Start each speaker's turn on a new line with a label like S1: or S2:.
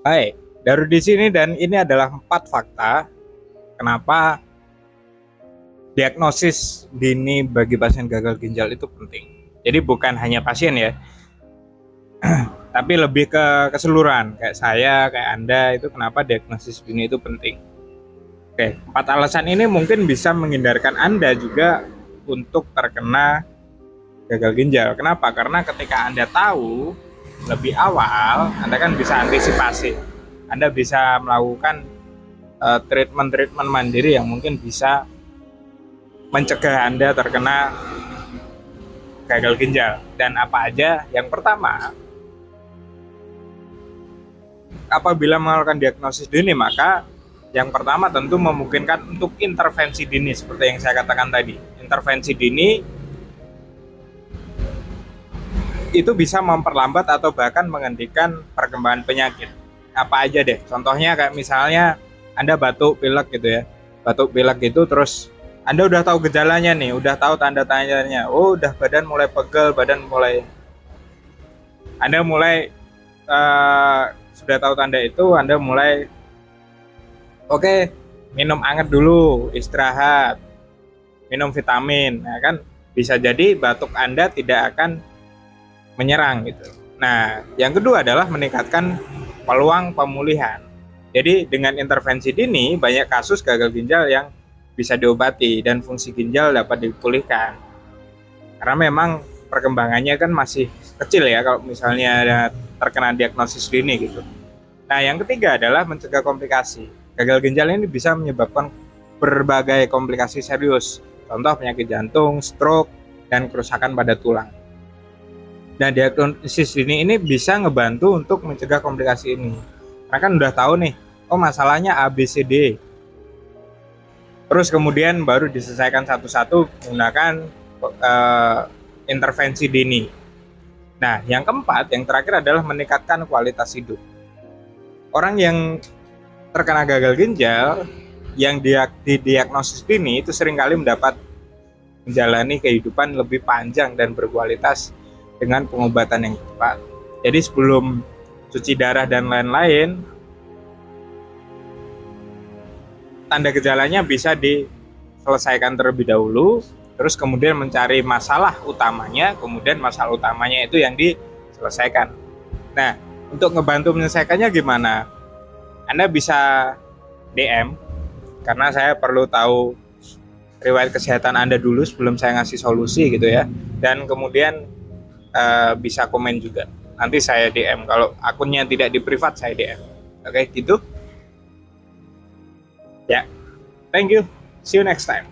S1: Baik, dari di sini dan ini adalah 4 fakta kenapa diagnosis dini bagi pasien gagal ginjal itu penting. Jadi bukan hanya pasien ya, tapi lebih ke keseluruhan. Kayak saya, kayak Anda itu kenapa diagnosis dini itu penting. Oke, 4 alasan ini mungkin bisa menghindarkan Anda juga untuk terkena gagal ginjal. Kenapa? Karena ketika Anda tahu lebih awal, Anda kan bisa antisipasi. Anda bisa melakukan treatment-treatment mandiri yang mungkin bisa mencegah Anda terkena gagal ginjal. Dan apa aja? Yang pertama, apabila melakukan diagnosis dini, maka yang pertama tentu memungkinkan untuk intervensi dini seperti yang saya katakan tadi. Intervensi dini itu bisa memperlambat atau bahkan menghentikan perkembangan penyakit. Apa aja deh? Contohnya kayak misalnya Anda batuk pilek gitu ya. Batuk pilek itu terus Anda udah tahu gejalanya nih, udah tahu tanda-tandanya. Oh, udah badan mulai pegel, badan mulai Anda mulai sudah tahu tanda itu, Anda mulai oke, minum anget dulu, istirahat, minum vitamin, ya kan? Bisa jadi batuk Anda tidak akan menyerang gitu. Nah, yang kedua adalah meningkatkan peluang pemulihan. Jadi dengan intervensi dini, banyak kasus gagal ginjal yang bisa diobati dan fungsi ginjal dapat dipulihkan. Karena memang perkembangannya kan masih kecil ya kalau misalnya ada terkena diagnosis dini gitu. Nah, yang ketiga adalah mencegah komplikasi. Gagal ginjal ini bisa menyebabkan berbagai komplikasi serius. Contoh penyakit jantung, stroke, dan kerusakan pada tulang. Nah, diagnosis dini ini bisa ngebantu untuk mencegah komplikasi ini. Karena kan udah tahu nih, oh masalahnya A, B, C, D. Terus kemudian baru diselesaikan satu-satu menggunakan intervensi dini. Nah, yang keempat, yang terakhir adalah meningkatkan kualitas hidup. Orang yang terkena gagal ginjal, yang didiagnosis dini itu seringkali mendapat menjalani kehidupan lebih panjang dan berkualitas dengan pengobatan yang tepat. Jadi sebelum cuci darah dan lain-lain, tanda gejalanya bisa diselesaikan terlebih dahulu, terus kemudian mencari masalah utamanya, kemudian masalah utamanya itu yang diselesaikan. Nah, untuk ngebantu menyelesaikannya gimana? Anda bisa DM, karena saya perlu tahu riwayat kesehatan Anda dulu sebelum saya ngasih solusi gitu ya. Dan kemudian bisa komen juga. Nanti saya DM. Kalau akunnya tidak di privat, saya DM. Oke, gitu. Ya. Thank you. See you next time.